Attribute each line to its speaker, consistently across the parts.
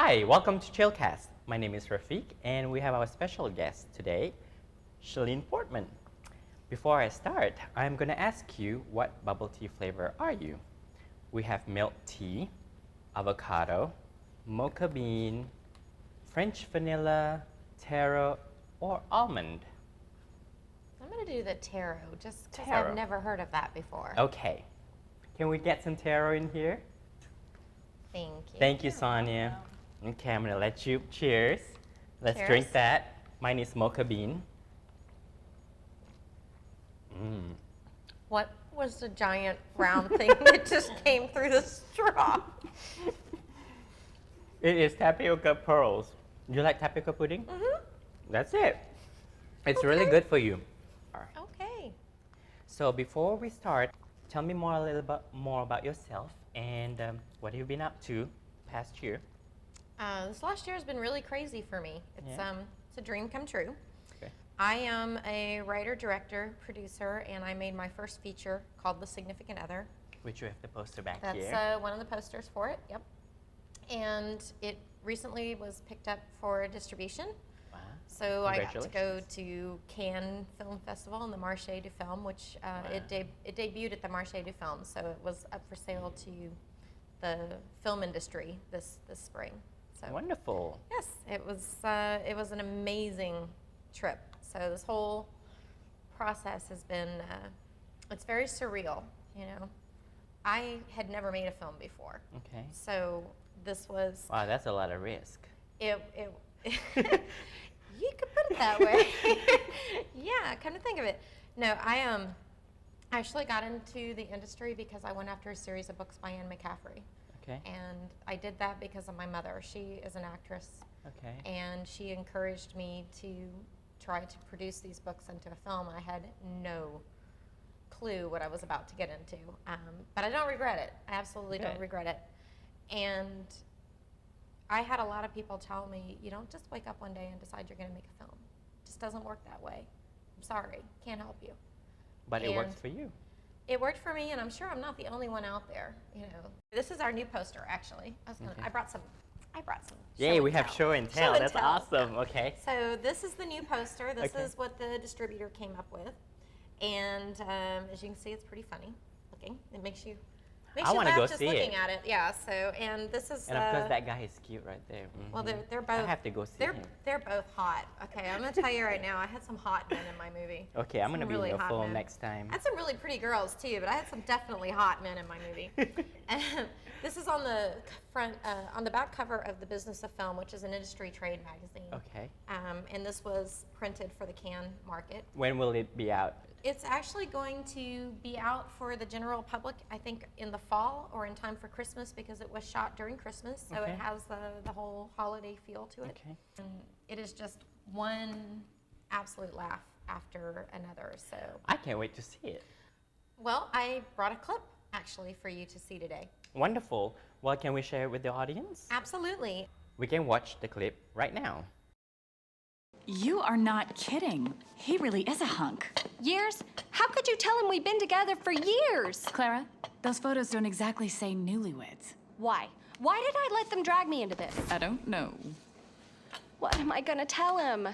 Speaker 1: Hi, welcome to Chillcast. My name is Rafiq, and we have our special guest today, Shalene Portman. Before I start, I'm going to ask you what bubble tea flavor are you? We have milk tea, avocado, mocha bean, French vanilla, taro, or almond.
Speaker 2: I'm going to do the taro, just because
Speaker 1: Taro.
Speaker 2: I've never heard of that before.
Speaker 1: Okay. Can we get some taro in here?
Speaker 2: Thank you.
Speaker 1: Thank you, Sonia. Okay, I'm going to let you cheers. Let's
Speaker 2: Cheers.
Speaker 1: drink that. Mine is mocha bean.
Speaker 2: What was the giant round thing that just came through the straw?
Speaker 1: It is tapioca pearls. Do you like tapioca pudding?
Speaker 2: Mm-hmm.
Speaker 1: That's it. It's really good for you.
Speaker 2: Okay.
Speaker 1: So before we start, tell me a little bit more about yourself and what have you been up to past year?
Speaker 2: This last year has been really crazy for me. It's it's a dream come true.
Speaker 1: Okay.
Speaker 2: I am a writer, director, producer, and I made my first feature called The Significant Other.
Speaker 1: Which you have the poster back
Speaker 2: That's
Speaker 1: here.
Speaker 2: one of the posters for it. Yep. And it recently was picked up for distribution.
Speaker 1: Wow.
Speaker 2: So I got to go
Speaker 1: Congratulations.
Speaker 2: to Cannes Film Festival and the Marché du Film, which it debuted at the Marché du Film, so it was up for sale to the film industry this spring. So
Speaker 1: Wonderful.
Speaker 2: yes, it was an amazing trip. So this whole process has been it's very surreal. You know, I had never made a film before,
Speaker 1: Okay.
Speaker 2: so this was
Speaker 1: Wow, that's a lot of risk.
Speaker 2: it you could put it that way. Yeah, come to think of it. No, I actually got into the industry because I went after a series of books by Anne McCaffrey.
Speaker 1: Okay.
Speaker 2: And I did that because of my mother. She is an actress,
Speaker 1: Okay.
Speaker 2: and she encouraged me to try to produce these books into a film. I had no clue what I was about to get into, but I don't regret it. I absolutely don't
Speaker 1: Good.
Speaker 2: regret it. And I had a lot of people tell me, you don't just wake up one day and decide you're going to make a film. It just doesn't work that way. I'm sorry, can't help you.
Speaker 1: But it works
Speaker 2: And
Speaker 1: for you.
Speaker 2: It worked for me, and I'm sure I'm not the only one out there. You know, this is our new poster, actually. I brought some.
Speaker 1: Yay,
Speaker 2: show
Speaker 1: we
Speaker 2: and
Speaker 1: have
Speaker 2: tell.
Speaker 1: show and tell.
Speaker 2: and
Speaker 1: That's
Speaker 2: tell.
Speaker 1: awesome. Okay.
Speaker 2: So this is the new poster. This
Speaker 1: Okay.
Speaker 2: is what the distributor came up with, and as you can see, it's pretty funny looking. It makes you
Speaker 1: I wanna
Speaker 2: laugh
Speaker 1: go
Speaker 2: just
Speaker 1: see
Speaker 2: looking
Speaker 1: it.
Speaker 2: at it. Yeah. So and this is
Speaker 1: And of course, that guy is cute right there.
Speaker 2: well,
Speaker 1: Mhm.
Speaker 2: they're both.
Speaker 1: I have to go see him.
Speaker 2: They're both hot. Okay, I'm gonna tell you right now. I had some hot men in my movie.
Speaker 1: Okay, I'm
Speaker 2: Some
Speaker 1: going to be
Speaker 2: really
Speaker 1: in your
Speaker 2: hot
Speaker 1: film
Speaker 2: men.
Speaker 1: next time.
Speaker 2: I had some really pretty girls too, but I had some definitely hot men in my movie. And this is on the front, on the back cover of the Business of Film, which is an industry trade magazine.
Speaker 1: Okay.
Speaker 2: And this was printed for the Cannes market.
Speaker 1: When will it be out?
Speaker 2: It's actually going to be out for the general public, I think, in the fall or in time for Christmas, because it was shot during Christmas, so
Speaker 1: Okay.
Speaker 2: it has the whole holiday feel to it.
Speaker 1: Okay.
Speaker 2: And it is just one absolute laugh after another. So,
Speaker 1: I can't wait to see it.
Speaker 2: well, I brought a clip actually for you to see today.
Speaker 1: Wonderful. Well, can we share it with the audience?
Speaker 2: Absolutely.
Speaker 1: We can watch the clip right now.
Speaker 3: You are not kidding. He really is a hunk.
Speaker 4: Years? How could you tell him we've been together for years?
Speaker 3: Clara, those photos don't exactly say newlyweds.
Speaker 4: Why? Why did I let them drag me into this?
Speaker 3: I don't know.
Speaker 4: What am I gonna tell him?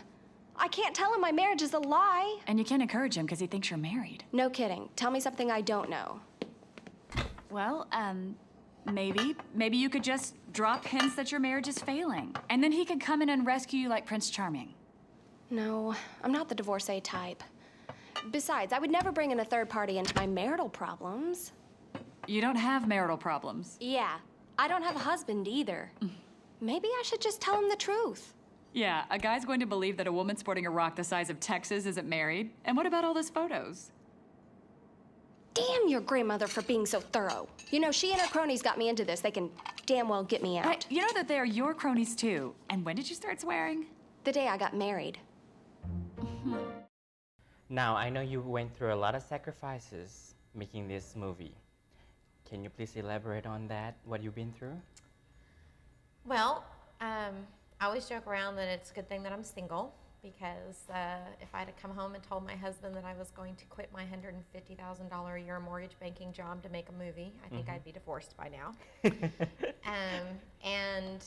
Speaker 4: I can't tell him my marriage is a lie.
Speaker 3: And you can't encourage him because he thinks you're married.
Speaker 4: No kidding. Tell me something I don't know.
Speaker 3: Well, maybe you could just drop hints that your marriage is failing. And then he could come in and rescue you like Prince Charming.
Speaker 4: No, I'm not the divorcee type. Besides, I would never bring in a third party into my marital problems.
Speaker 3: You don't have marital problems.
Speaker 4: Yeah, I don't have a husband either. Maybe I should just tell him the truth.
Speaker 3: Yeah, a guy's going to believe that a woman sporting a rock the size of Texas isn't married. And what about all those photos?
Speaker 4: Damn your grandmother for being so thorough. You know, she and her cronies got me into this. They can damn well get me out.
Speaker 3: Right, you know that they are your cronies too. And when did you start swearing?
Speaker 4: The day I got married.
Speaker 1: Now, I know you went through a lot of sacrifices making this movie. Can you please elaborate on that, what you've been through?
Speaker 2: Well, I always joke around that it's a good thing that I'm single, because if I had come home and told my husband that I was going to quit my $150,000 a year mortgage banking job to make a movie, I think I'd be divorced by now. And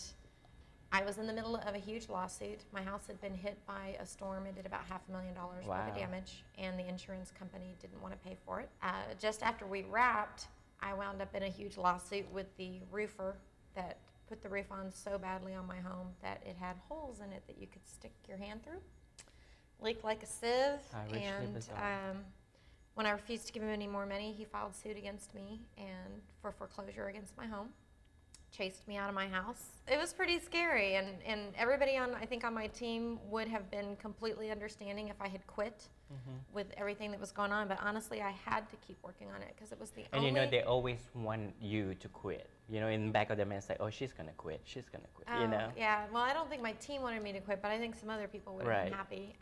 Speaker 2: I was in the middle of a huge lawsuit. My house had been hit by a storm. It did about $500,000
Speaker 1: Wow.
Speaker 2: worth of damage, and the insurance company didn't want to pay for it. Just after we wrapped, I wound up in a huge lawsuit with the roofer that put the roof on so badly on my home that it had holes in it that you could stick your hand through. Leaked like a sieve. And when I refused to give him any more money, he filed suit against me and for foreclosure against my home. Chased me out of my house. It was pretty scary, and everybody I think on my team would have been completely understanding if I had quit with everything that was going on, but honestly I had to keep working on it because it was the
Speaker 1: And
Speaker 2: only...
Speaker 1: you know, they always want you to quit. You know, in the back of their mind, it's like, oh, she's gonna quit, you know?
Speaker 2: Yeah, well, I don't think my team wanted me to quit, but I think some other people would have been happy.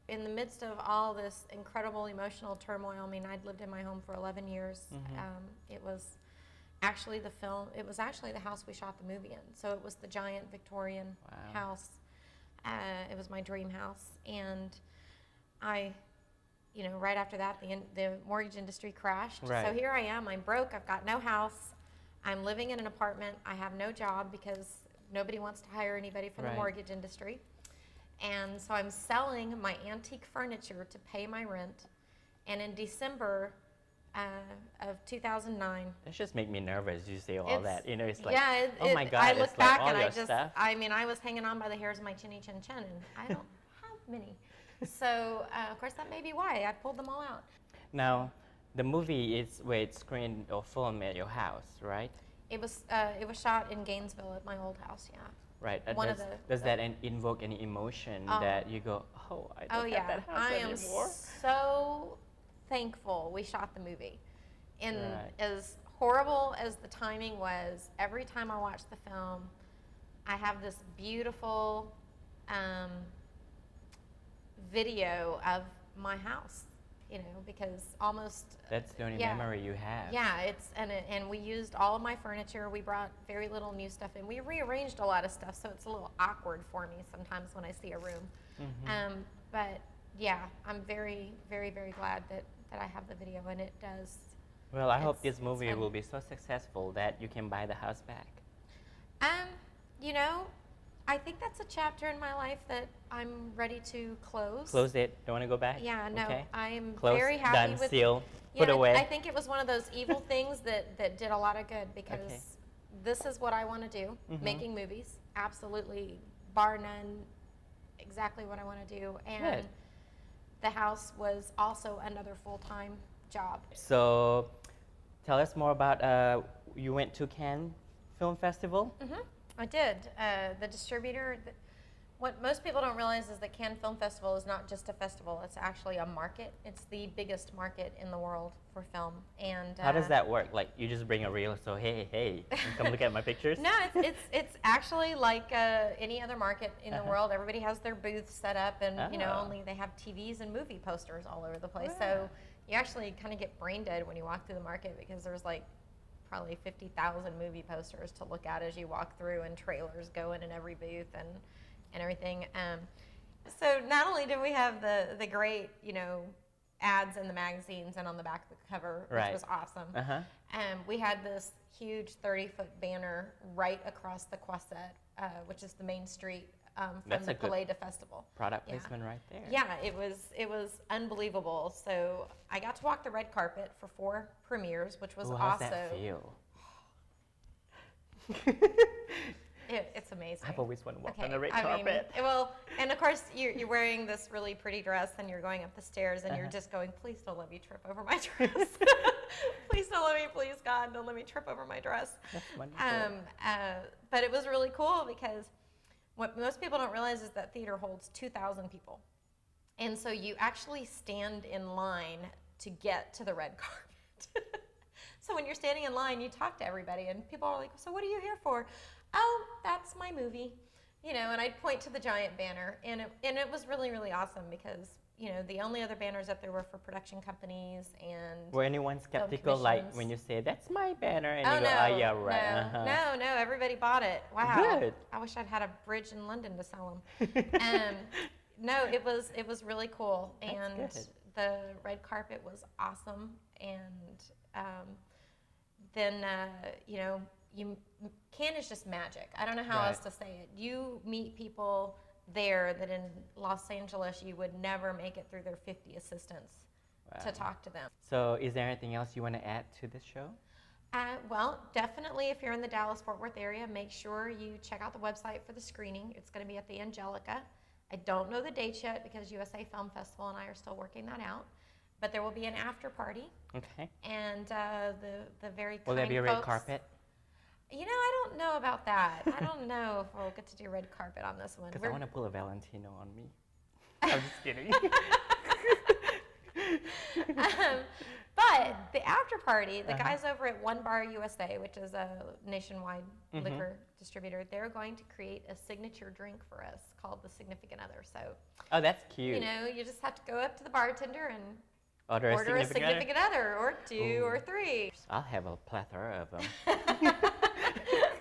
Speaker 2: In the midst of all this incredible emotional turmoil, I mean, I'd lived in my home for 11 years. It was actually the house we shot the movie in. So it was the giant Victorian house. It was my dream house. And right after that, the mortgage industry crashed.
Speaker 1: Right.
Speaker 2: So here I am, I'm broke, I've got no house, I'm living in an apartment, I have no job because nobody wants to hire anybody from the mortgage industry. And so I'm selling my antique furniture to pay my rent. And in December of 2009.
Speaker 1: That just make me nervous. You say all that, you know. It's like,
Speaker 2: oh
Speaker 1: my God,
Speaker 2: I look
Speaker 1: it's
Speaker 2: back
Speaker 1: like all
Speaker 2: and
Speaker 1: your
Speaker 2: I just,
Speaker 1: stuff.
Speaker 2: I mean, I was hanging on by the hairs of my chinny chin chin, and I don't have many. So, of course, that may be why I pulled them all out.
Speaker 1: Now, the movie is where it's screened or filmed at your house, right?
Speaker 2: It was shot in Gainesville at my old house. Yeah.
Speaker 1: Right. Does that invoke any emotion that you go, oh, I don't have that house anymore?
Speaker 2: I am so thankful we shot the movie. And as horrible as the timing was, every time I watch the film, I have this beautiful video of my house, you know, because almost...
Speaker 1: That's the only memory you have.
Speaker 2: Yeah, and we used all of my furniture. We brought very little new stuff in. We rearranged a lot of stuff, so it's a little awkward for me sometimes when I see a room. But yeah, I'm very, very, very glad that I have the video, and it does.
Speaker 1: Well, I hope this movie will be so successful that you can buy the house back.
Speaker 2: You know, I think that's a chapter in my life that I'm ready to close.
Speaker 1: Close it. Don't want to go back?
Speaker 2: Yeah, no.
Speaker 1: Okay.
Speaker 2: I am
Speaker 1: Close,
Speaker 2: very happy
Speaker 1: done,
Speaker 2: with...
Speaker 1: seal, put away.
Speaker 2: I think it was one of those evil things that did a lot of good because this is what I want to do, making movies. Absolutely, bar none, exactly what I want to do. And the house was also another full-time job.
Speaker 1: So tell us more about, you went to Cannes Film Festival?
Speaker 2: I did. The distributor, what most people don't realize is that Cannes Film Festival is not just a festival, it's actually a market. It's the biggest market in the world for film. And
Speaker 1: how does that work? Like, you just bring a reel, so hey, come look at my pictures?
Speaker 2: No, it's actually like any other market in the world. Everybody has their booths set up, and you know, only they have TVs and movie posters all over the place. So you actually kind of get brain dead when you walk through the market because there's like probably 50,000 movie posters to look at as you walk through, and trailers going in every booth and everything. So not only do we have the great, you know, ads in the magazines and on the back of the cover, which was awesome. We had this huge 30-foot banner right across the Croisette, which is the main street from the Palais de Festival.
Speaker 1: Product placement right there.
Speaker 2: Yeah, it was unbelievable. So I got to walk the red carpet for 4 premieres, which was
Speaker 1: how's that feel?
Speaker 2: It's amazing.
Speaker 1: I've always wanted to walk on the red carpet.
Speaker 2: Well, and of course you're wearing this really pretty dress, and you're going up the stairs, and you're just going, please don't let me trip over my dress. Please don't let me, please God, don't let me trip over my dress.
Speaker 1: That's wonderful.
Speaker 2: But it was really cool because what most people don't realize is that theater holds 2,000 people. And so you actually stand in line to get to the red carpet. So when you're standing in line, you talk to everybody, and people are like, so what are you here for? Oh, that's my movie. You know, and I'd point to the giant banner, and it was really, really awesome because, you know, the only other banners up there were for production companies and...
Speaker 1: Were anyone skeptical, like, when you say, that's my banner, and you go, oh, yeah, right.
Speaker 2: No, everybody bought it. Wow.
Speaker 1: Good.
Speaker 2: I wish I'd had a bridge in London to sell them. No, it was really cool. And
Speaker 1: good.
Speaker 2: The red carpet was awesome. And then, you know, Cannes is just magic. I don't know how else to say it. You meet people there that in Los Angeles you would never make it through their 50 assistants to talk to them.
Speaker 1: So is there anything else you want to add to this show?
Speaker 2: Well, definitely if you're in the Dallas-Fort Worth area, make sure you check out the website for the screening. It's going to be at the Angelica. I don't know the dates yet because USA Film Festival and I are still working that out. But there will be an after party.
Speaker 1: Okay.
Speaker 2: And the very kind
Speaker 1: Will there be a red
Speaker 2: folks,
Speaker 1: carpet?
Speaker 2: You know, I don't know about that. I don't know if we'll get to do red carpet on this one.
Speaker 1: Because I want to pull a Valentino on me. I'm just kidding.
Speaker 2: But the after party, the guys over at One Bar USA, which is a nationwide liquor distributor, they're going to create a signature drink for us called the Significant Other. So,
Speaker 1: Oh, that's cute.
Speaker 2: you know, you just have to go up to the bartender and
Speaker 1: Order
Speaker 2: a significant other, or two, or three.
Speaker 1: I'll have a plethora of them.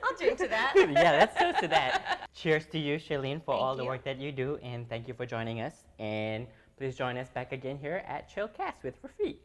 Speaker 2: I'll drink to that.
Speaker 1: Yeah, let's toast to that. Cheers to you, Shalene, for
Speaker 2: Thank
Speaker 1: all the
Speaker 2: you.
Speaker 1: work that you do, and thank you for joining us. And please join us back again here at Chillcast with Rafiq.